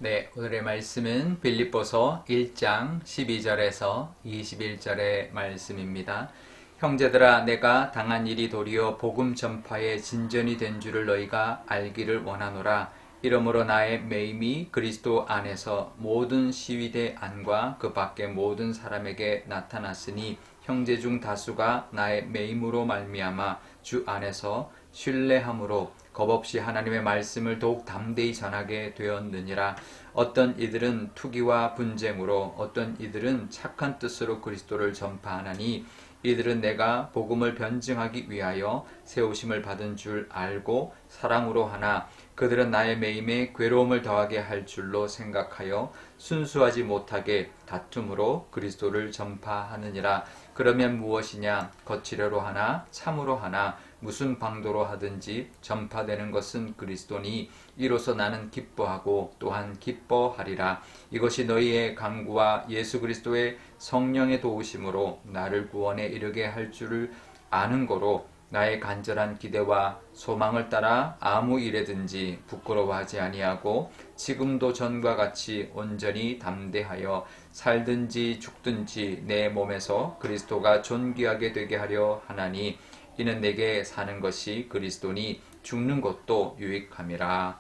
네, 오늘의 말씀은 빌립보서 1장 12절에서 21절의 말씀입니다. 형제들아, 내가 당한 일이 도리어 복음 전파의 진전이 된 줄을 너희가 알기를 원하노라. 이러므로 나의 매임이 그리스도 안에서 모든 시위대 안과 그 밖의 모든 사람에게 나타났으니 형제 중 다수가 나의 매임으로 말미암아 주 안에서 신뢰함으로 겁없이 하나님의 말씀을 더욱 담대히 전하게 되었느니라. 어떤 이들은 투기와 분쟁으로, 어떤 이들은 착한 뜻으로 그리스도를 전파하나니 이들은 내가 복음을 변증하기 위하여 세우심을 받은 줄 알고 사랑으로 하나 그들은 나의 매임에 괴로움을 더하게 할 줄로 생각하여 순수하지 못하게 다툼으로 그리스도를 전파하느니라. 그러면 무엇이냐? 거칠어로 하나 참으로 하나 무슨 방도로 하든지 전파되는 것은 그리스도니 이로써 나는 기뻐하고 또한 기뻐하리라. 이것이 너희의 강구와 예수 그리스도의 성령의 도우심으로 나를 구원에 이르게 할 줄을 아는 거로 나의 간절한 기대와 소망을 따라 아무 일에든지 부끄러워하지 아니하고 지금도 전과 같이 온전히 담대하여 살든지 죽든지 내 몸에서 그리스도가 존귀하게 되게 하려 하나니 이는 내게 사는 것이 그리스도니 죽는 것도 유익함이라.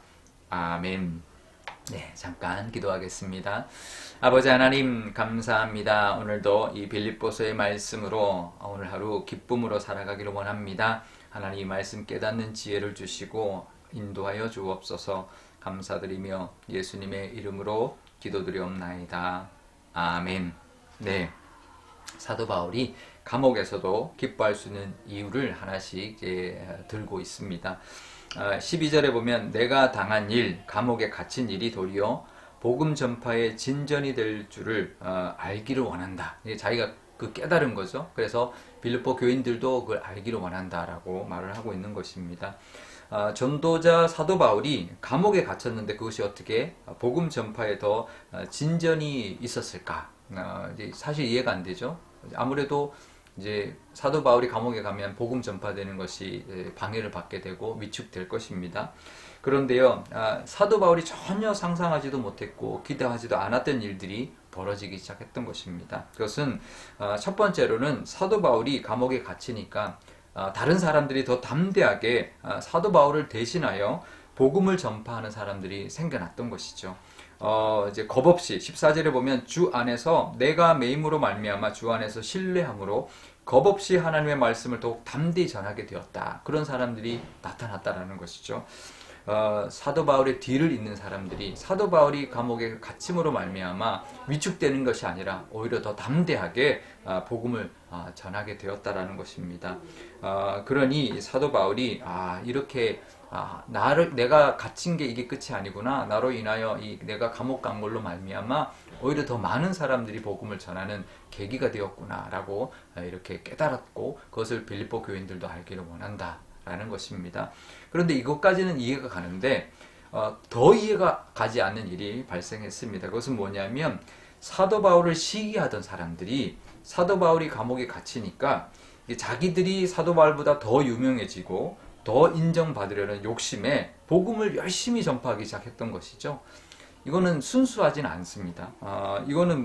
아멘. 네, 잠깐 기도하겠습니다. 아버지 하나님 감사합니다. 오늘도 이 빌립보서의 말씀으로 오늘 하루 기쁨으로 살아가기를 원합니다. 하나님 말씀 깨닫는 지혜를 주시고 인도하여 주옵소서. 감사드리며 예수님의 이름으로 기도드리옵나이다. 아멘. 네, 사도 바울이 감옥에서도 기뻐할 수 있는 이유를 하나씩 들고 있습니다. 12절에 보면 내가 당한 일, 감옥에 갇힌 일이 도리어 복음 전파의 진전이 될 줄을 알기를 원한다. 자기가 그 깨달은 거죠. 그래서 빌립보 교인들도 그걸 알기를 원한다라고 말을 하고 있는 것입니다. 전도자 사도 바울이 감옥에 갇혔는데 그것이 어떻게 복음 전파에 더 진전이 있었을까? 사실 이해가 안 되죠. 아무래도 이제 사도 바울이 감옥에 가면 복음 전파되는 것이 방해를 받게 되고 위축될 것입니다. 그런데요, 사도 바울이 전혀 상상하지도 못했고 기대하지도 않았던 일들이 벌어지기 시작했던 것입니다. 그것은 첫 번째로는 사도 바울이 감옥에 갇히니까 다른 사람들이 더 담대하게 사도 바울을 대신하여 복음을 전파하는 사람들이 생겨났던 것이죠. 이제 겁없이 14절에 보면 주 안에서 내가 매임으로 말미암아 주 안에서 신뢰함으로 겁없이 하나님의 말씀을 더욱 담대히 전하게 되었다. 그런 사람들이 나타났다라는 것이죠. 사도 바울의 뒤를 잇는 사람들이 사도 바울이 감옥에 갇힘으로 말미암아 위축되는 것이 아니라 오히려 더 담대하게 복음을 전하게 되었다라는 것입니다. 그러니 사도 바울이 이렇게 내가 갇힌 게 이게 끝이 아니구나. 나로 인하여 내가 감옥 간 걸로 말미암아 오히려 더 많은 사람들이 복음을 전하는 계기가 되었구나라고 이렇게 깨달았고 그것을 빌립보 교인들도 알기를 원한다라는 것입니다. 그런데 이것까지는 이해가 가는데 더 이해가 가지 않는 일이 발생했습니다. 그것은 뭐냐면 사도 바울을 시기하던 사람들이 사도 바울이 감옥에 갇히니까 자기들이 사도 바울보다 더 유명해지고 더 인정받으려는 욕심에 복음을 열심히 전파하기 시작했던 것이죠. 이거는 순수하진 않습니다. 이거는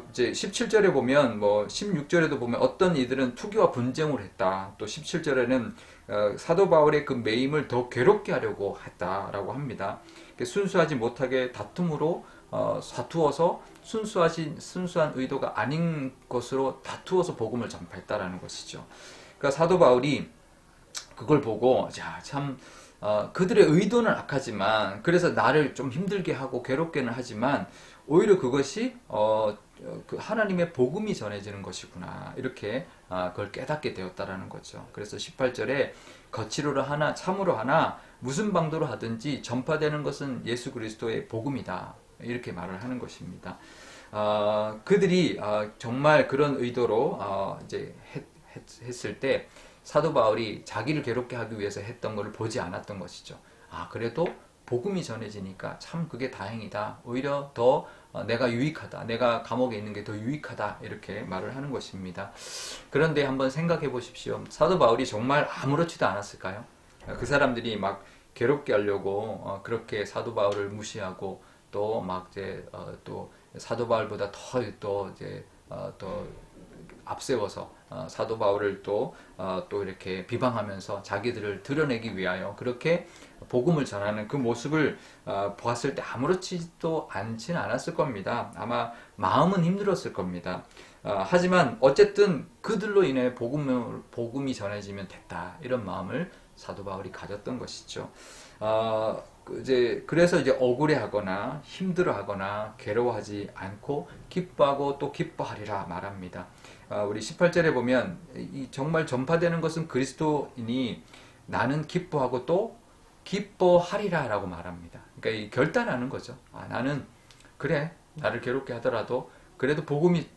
이제 17절에 보면 16절에도 보면 어떤 이들은 투기와 분쟁을 했다. 또 17절에는 사도 바울의 그 매임을 더 괴롭게 하려고 했다라고 합니다. 순수하지 못하게 다툼으로 다투어서 순수한 의도가 아닌 것으로 다투어서 복음을 전파했다라는 것이죠. 그러니까 사도 바울이 그걸 보고 그들의 의도는 악하지만 그래서 나를 좀 힘들게 하고 괴롭게는 하지만 오히려 그것이 그 하나님의 복음이 전해지는 것이구나 이렇게 그걸 깨닫게 되었다라는 거죠. 그래서 18절에 거칠어로 하나 참으로 하나 무슨 방도로 하든지 전파되는 것은 예수 그리스도의 복음이다 이렇게 말을 하는 것입니다. 그들이 정말 그런 의도로 이제 했을 때 사도 바울이 자기를 괴롭게 하기 위해서 했던 것을 보지 않았던 것이죠. 그래도 복음이 전해지니까 참 그게 다행이다. 오히려 더 내가 유익하다. 내가 감옥에 있는 게 더 유익하다. 이렇게 말을 하는 것입니다. 그런데 한번 생각해 보십시오. 사도 바울이 정말 아무렇지도 않았을까요? 그 사람들이 막 괴롭게 하려고 그렇게 사도 바울을 무시하고 또 막 이제 또 사도 바울보다 더 또 이제 또 앞세워서 사도 바울을 또 이렇게 비방하면서 자기들을 드러내기 위하여 그렇게 복음을 전하는 그 모습을 보았을 때 아무렇지도 않지는 않았을 겁니다. 아마 마음은 힘들었을 겁니다. 하지만 어쨌든 그들로 인해 복음이 전해지면 됐다, 이런 마음을 사도 바울이 가졌던 것이죠. 그래서 이제 억울해하거나 힘들어하거나 괴로워하지 않고 기뻐하고 또 기뻐하리라 말합니다. 우리 18절에 보면 정말 전파되는 것은 그리스도이니 나는 기뻐하고 또 기뻐하리라 라고 말합니다. 그러니까 이 결단하는 거죠. 나는 그래, 나를 괴롭게 하더라도 그래도 복음이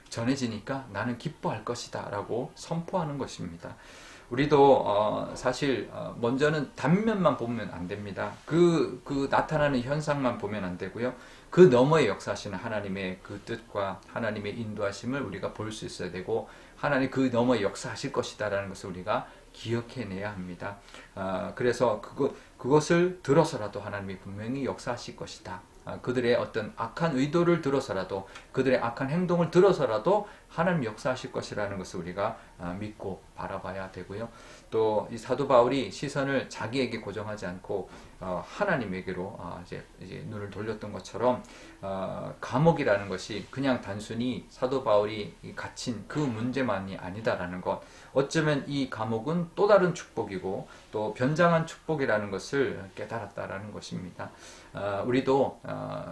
전해지니까 나는 기뻐할 것이다 라고 선포하는 것입니다. 우리도 사실 먼저는 단면만 보면 안 됩니다. 그 나타나는 현상만 보면 안 되고요. 그 너머에 역사하시는 하나님의 그 뜻과 하나님의 인도하심을 우리가 볼 수 있어야 되고, 하나님 그 너머에 역사하실 것이다라는 것을 우리가 기억해내야 합니다. 그래서 그것을 들어서라도 하나님이 분명히 역사하실 것이다. 그들의 어떤 악한 의도를 들어서라도, 그들의 악한 행동을 들어서라도 하나님 역사하실 것이라는 것을 우리가 믿고 바라봐야 되고요. 또 이 사도 바울이 시선을 자기에게 고정하지 않고 하나님에게로 이제 눈을 돌렸던 것처럼 감옥이라는 것이 그냥 단순히 사도 바울이 갇힌 그 문제만이 아니다라는 것, 어쩌면 이 감옥은 또 다른 축복이고 또 변장한 축복이라는 것을 깨달았다라는 것입니다. 우리도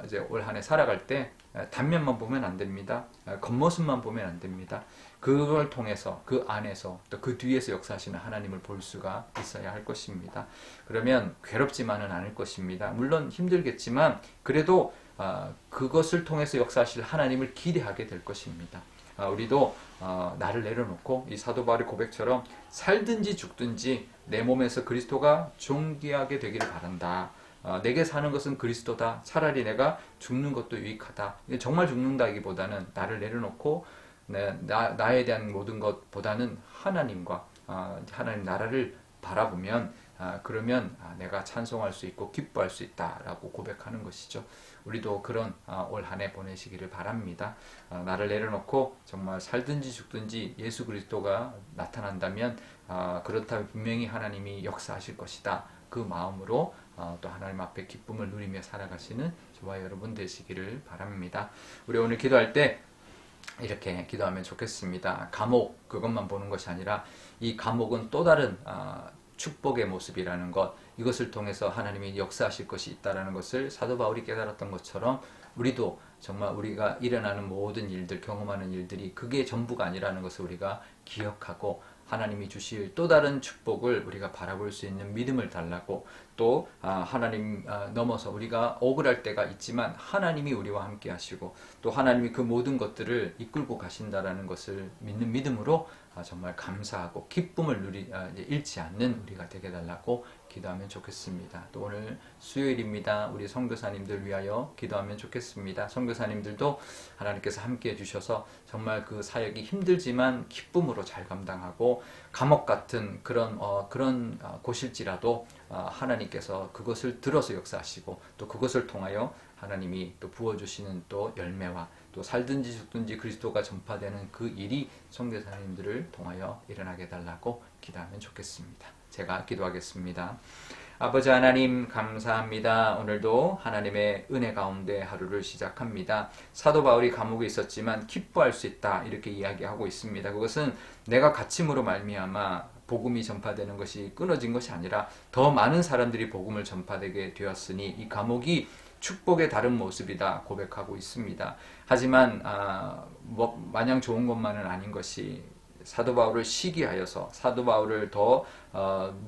이제 올 한 해 살아갈 때 단면만 보면 안 됩니다. 겉모습만 보면 안 됩니다. 그걸 통해서 그 안에서 또 그 뒤에서 역사하시는 하나님을 볼 수가 있어야 할 것입니다. 그러면 괴롭지만은 않을 것입니다. 물론 힘들겠지만 그래도 그것을 통해서 역사하실 하나님을 기대하게 될 것입니다. 우리도 나를 내려놓고 이 사도 바울의 고백처럼 살든지 죽든지 내 몸에서 그리스도가 존귀하게 되기를 바란다. 내게 사는 것은 그리스도다. 차라리 내가 죽는 것도 유익하다. 정말 죽는다기보다는 나를 내려놓고 나에 대한 모든 것보다는 하나님과 하나님 나라를 바라보면 그러면 내가 찬송할 수 있고 기뻐할 수 있다라고 고백하는 것이죠. 우리도 그런 올 한 해 보내시기를 바랍니다. 나를 내려놓고 정말 살든지 죽든지 예수 그리스도가 나타난다면 그렇다면 분명히 하나님이 역사하실 것이다. 그 마음으로 또 하나님 앞에 기쁨을 누리며 살아가시는 저와 여러분 되시기를 바랍니다. 우리 오늘 기도할 때 이렇게 기도하면 좋겠습니다. 감옥 그것만 보는 것이 아니라 이 감옥은 또 다른 축복의 모습이라는 것, 이것을 통해서 하나님이 역사하실 것이 있다는 것을 사도 바울이 깨달았던 것처럼 우리도 정말 우리가 일어나는 모든 일들, 경험하는 일들이 그게 전부가 아니라는 것을 우리가 기억하고 하나님이 주실 또 다른 축복을 우리가 바라볼 수 있는 믿음을 달라고, 또 하나님 넘어서 우리가 억울할 때가 있지만 하나님이 우리와 함께 하시고 또 하나님이 그 모든 것들을 이끌고 가신다라는 것을 믿는 믿음으로 정말 감사하고 기쁨을 잃지 않는 우리가 되게 달라고 기도하면 좋겠습니다. 또 오늘 수요일입니다. 우리 선교사님들 위하여 기도하면 좋겠습니다. 선교사님들도 하나님께서 함께 해주셔서 정말 그 사역이 힘들지만 기쁨으로 잘 감당하고, 감옥 같은 그런 곳일지라도 하나님께서 그것을 들어서 역사하시고 또 그것을 통하여 하나님이 또 부어주시는 또 열매와 또 살든지 죽든지 그리스도가 전파되는 그 일이 선교사님들을 통하여 일어나게 해달라고 기도하면 좋겠습니다. 제가 기도하겠습니다. 아버지 하나님 감사합니다. 오늘도 하나님의 은혜 가운데 하루를 시작합니다. 사도 바울이 감옥에 있었지만 기뻐할 수 있다, 이렇게 이야기하고 있습니다. 그것은 내가 갇힘으로 말미암아 복음이 전파되는 것이 끊어진 것이 아니라 더 많은 사람들이 복음을 전파되게 되었으니 이 감옥이 축복의 다른 모습이다 고백하고 있습니다. 하지만 마냥 좋은 것만은 아닌 것이 사도 바울을 시기하여서 사도 바울을 더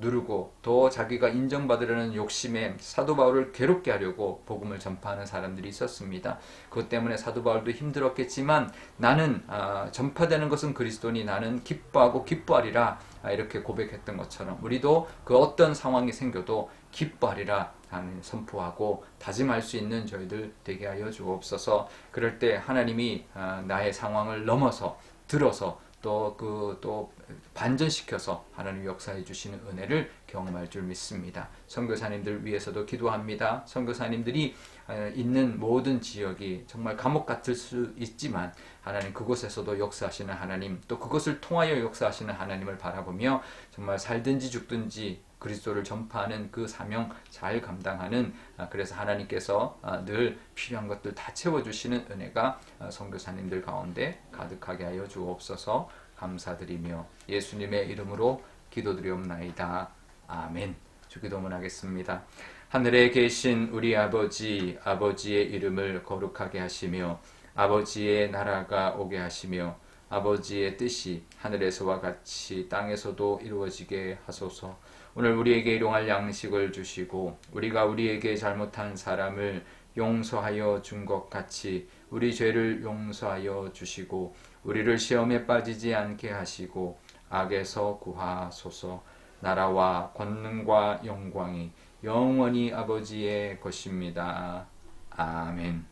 누르고 더 자기가 인정받으려는 욕심에 사도 바울을 괴롭게 하려고 복음을 전파하는 사람들이 있었습니다. 그것 때문에 사도 바울도 힘들었겠지만 나는 전파되는 것은 그리스도니 나는 기뻐하고 기뻐하리라, 이렇게 고백했던 것처럼 우리도 그 어떤 상황이 생겨도 기뻐하리라 하는 선포하고 다짐할 수 있는 저희들 되게 하여 주옵소서. 그럴 때 하나님이 나의 상황을 넘어서 들어서 또 반전시켜서 하나님 역사해 주시는 은혜를 경험할 줄 믿습니다. 선교사님들 위해서도 기도합니다. 선교사님들이 있는 모든 지역이 정말 감옥 같을 수 있지만 하나님 그곳에서도 역사하시는 하나님, 또 그것을 통하여 역사하시는 하나님을 바라보며 정말 살든지 죽든지 그리스도를 전파하는 그 사명 잘 감당하는, 그래서 하나님께서 늘 필요한 것들 다 채워주시는 은혜가 선교사님들 가운데 가득하게 하여 주옵소서. 감사드리며 예수님의 이름으로 기도드리옵나이다. 아멘. 주기도문 하겠습니다. 하늘에 계신 우리 아버지, 아버지의 이름을 거룩하게 하시며 아버지의 나라가 오게 하시며 아버지의 뜻이 하늘에서와 같이 땅에서도 이루어지게 하소서. 오늘 우리에게 일용할 양식을 주시고 우리가 우리에게 잘못한 사람을 용서하여 준 것 같이 우리 죄를 용서하여 주시고 우리를 시험에 빠지지 않게 하시고 악에서 구하소서. 나라와 권능과 영광이 영원히 아버지의 것입니다. 아멘.